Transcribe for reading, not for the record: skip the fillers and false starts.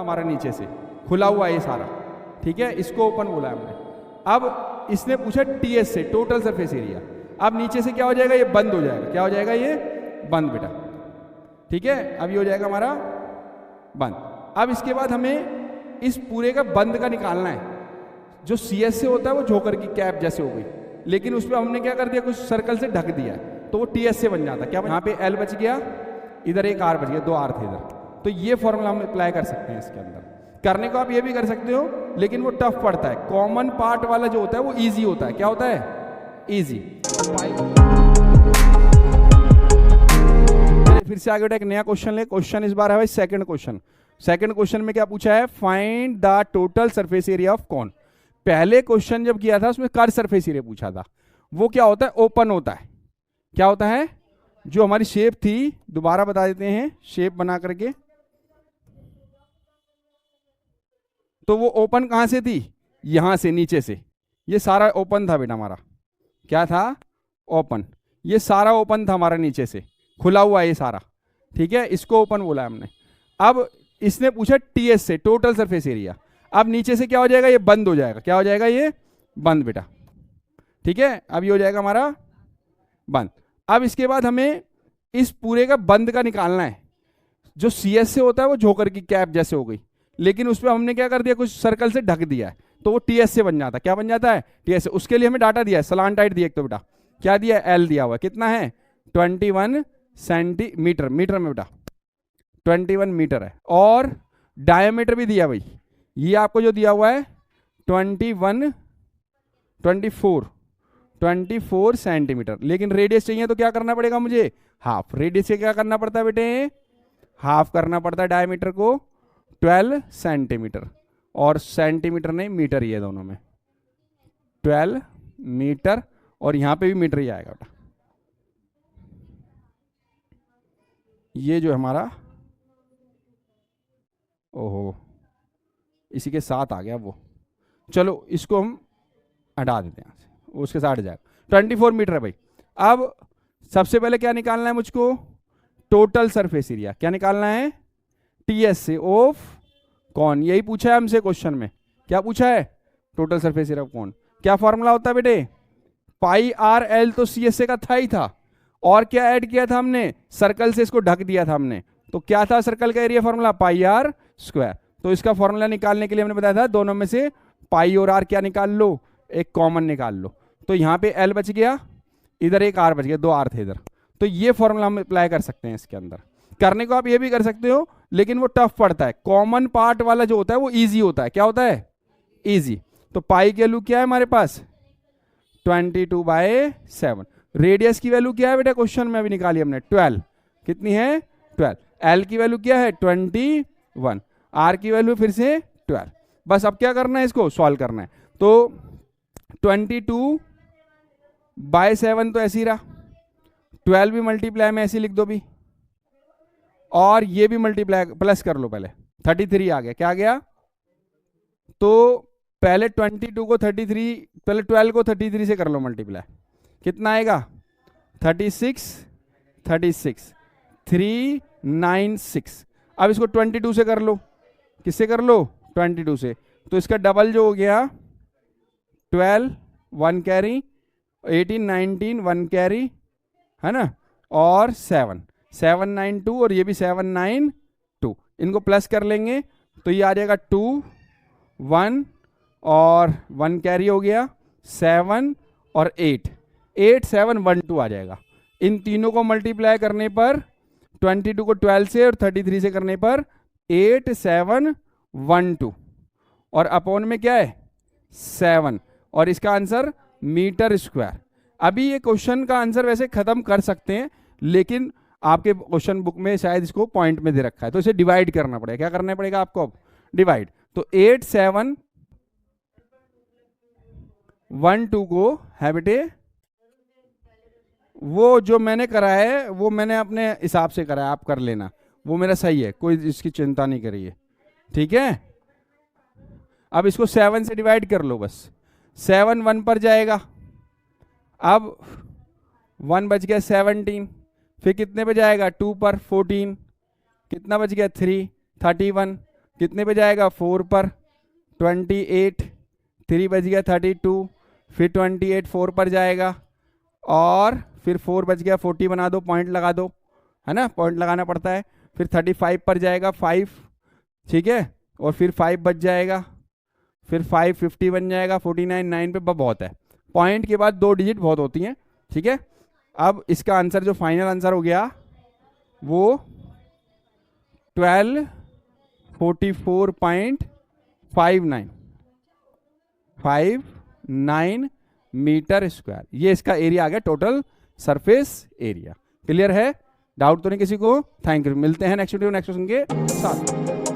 हमारा नीचे से, खुला हुआ है ये सारा, ठीक है, इसको ओपन बोला हमने। अब इसने पूछा टीएस से, टोटल सरफेस एरिया। अब नीचे से क्या हो जाएगा, ये बंद हो जाएगा। क्या हो जाएगा, ये बंद बेटा, ठीक है। अब ये हो जाएगा हमारा बंद। अब इसके बाद हमें इस पूरे का बंद का निकालना है। जो सीएस से होता है वो जोकर की कैप जैसे हो गई, लेकिन उस पर हमने क्या कर दिया, कुछ सर्कल से ढक दिया है, तो वो टीएस से बन जाता। क्या यहाँ पे एल बच गया, इधर एक आर बच गया, दो आर थे इधर। तो ये फॉर्मूला हम अप्लाई कर सकते हैं इसके अंदर। करने को आप ये भी कर सकते हो, लेकिन वो टफ पड़ता है। कॉमन पार्ट वाला जो होता है वो इजी होता है। क्या होता है, इजी। फिर से आगे बेटा एक नया क्वेश्चन ले। क्वेश्चन इस बार है भाई सेकंड क्वेश्चन। सेकंड क्वेश्चन में क्या पूछा है, find the total surface area of cone. पहले क्वेश्चन जब किया था उसमें कर्व सरफेस एरिया पूछा था। वो क्या होता है, ओपन होता है। क्या होता है, जो हमारी शेप थी, दोबारा बता देते हैं, शेप बना करके, तो वो ओपन कहां से थी, यहां से, नीचे से। ये सारा ओपन था बेटा हमारा। क्या था, ओपन। ये सारा ओपन था हमारा, नीचे से खुला हुआ है ये सारा, ठीक है, इसको ओपन बोला है हमने। अब इसने पूछा टीएस से, टोटल सरफेस एरिया। अब नीचे से क्या हो जाएगा, ये बंद हो जाएगा। क्या हो जाएगा, ये बंद बेटा, ठीक है। अब ये हो जाएगा हमारा बंद। अब इसके बाद हमें इस पूरे का बंद का निकालना है। जो सीएस से होता है वो जोकर की कैप जैसे हो गई, लेकिन उस पर हमने क्या कर दिया, कुछ सर्कल से ढक दिया है, तो वो टीएस से बन जाता। क्या बन जाता है, टीएस से। उसके लिए हमें डाटा दिया है, सलांटाइट दिया एक तो बेटा, क्या दिया, एल दिया हुआ है। कितना है, 21 सेंटीमीटर, मीटर में बेटा 21 मीटर है। और डायमीटर भी दिया भाई, ये आपको जो दिया हुआ है 24 सेंटीमीटर। लेकिन रेडियस चाहिए तो क्या करना पड़ेगा मुझे, हाफ। रेडियस से क्या करना पड़ता है बेटे, हाफ करना पड़ता है डायमीटर को, 12 सेंटीमीटर। और सेंटीमीटर नहीं, मीटर, ये दोनों में 12 मीटर, और यहां पे भी मीटर ही आएगा बेटा। ये जो हमारा, ओहो, इसी के साथ आ गया वो, चलो इसको हम हटा देते हैं, उसके साथ हट जाएगा। 24 मीटर है भाई। अब सबसे पहले क्या निकालना है मुझको, टोटल सरफेस एरिया। क्या निकालना है, टीएस से ऑफ कौन। यही पूछा है हमसे क्वेश्चन में। क्या पूछा है, टोटल सरफेस एरिया ऑफ कौन। क्या फॉर्मूला होता है बेटे, पाई आर एल, तो सी एस ए का था ही था। और क्या ऐड किया था हमने, सर्कल से इसको ढक दिया था हमने। तो क्या था सर्कल का area formula, pi R square. तो इसका फॉर्मूला निकालने के लिए हमने बताया था, दोनों में से पाई और आर क्या निकाल लो, एक कॉमन निकाल लो। तो यहाँ पे एल बच गया, इधर एक आर बच गया, दो आर थे इधर। तो ये फॉर्मूला हम अप्लाई कर सकते हैं इसके अंदर। करने को आप ये भी कर सकते हो, लेकिन वो टफ पड़ता है। कॉमन पार्ट वाला जो होता है वो इजी होता है। क्या होता है, इजी। तो पाई की वैल्यू क्या है हमारे पास, 22/7। रेडियस की वैल्यू क्या है बेटा, क्वेश्चन में अभी निकाली हमने, 12। कितनी है, 12। एल की वैल्यू क्या है, 21। आर की वैल्यू फिर से 12। बस अब क्या करना है, इसको सॉल्व करना है। तो 22/7 तो ऐसे ही रहा, 12 भी मल्टीप्लाई में ऐसे लिख दो भी, और ये भी मल्टीप्लाई प्लस कर लो। पहले 33 आ गया। क्या आ गया, तो पहले 22 को 33, पहले 12 को 33 से कर लो मल्टीप्लाई। कितना आएगा, 36, 396। अब इसको 22 से कर लो। किससे कर लो, 22 से। तो इसका डबल जो हो गया, 12 1 कैरी, 18 19 1 कैरी, है ना, और 792, और ये भी 792। इनको प्लस कर लेंगे तो ये आ जाएगा 2 1 और 1 कैरी हो गया, 7 और 8 712 आ जाएगा। इन तीनों को मल्टीप्लाई करने पर 22 को 12 से और 33 से करने पर 8712, और अपॉन में क्या है 7, और इसका आंसर मीटर स्क्वायर। अभी ये क्वेश्चन का आंसर वैसे खत्म कर सकते हैं, लेकिन आपके क्वेश्चन बुक में शायद इसको पॉइंट में दे रखा है, तो इसे डिवाइड करना पड़ेगा। क्या करना पड़ेगा आपको, अब डिवाइड। तो 8712 को है बेटे, वो जो मैंने करा है वो मैंने अपने हिसाब से करा है, आप कर लेना, वो मेरा सही है, कोई इसकी चिंता नहीं करिए, ठीक है। अब इसको 7 से डिवाइड कर लो, बस 7 1 पर जाएगा। अब 1 बच गया 17, फिर कितने पे जाएगा 2 पर 14, कितना बच गया 3 31, कितने पे जाएगा 4 पर 28, 3 बज गया 32, फिर 28 4 पर जाएगा और फिर 4 बज गया 40 बना दो, पॉइंट लगा दो, है ना, पॉइंट लगाना पड़ता है। फिर 35 पर जाएगा 5, ठीक है, और फिर 5 बच जाएगा, फिर 5 50 बन जाएगा, 49 9 पे बहुत है। पॉइंट के बाद 2 डिजिट बहुत होती हैं, ठीक है। अब इसका आंसर जो फाइनल आंसर हो गया वो 1244.59 मीटर स्क्वायर, ये इसका एरिया आ गया, टोटल सरफेस एरिया। क्लियर है? डाउट तो नहीं किसी को? Thank you. मिलते हैं नेक्स्ट वीडियो नेक्स्ट क्वेश्चन के साथ।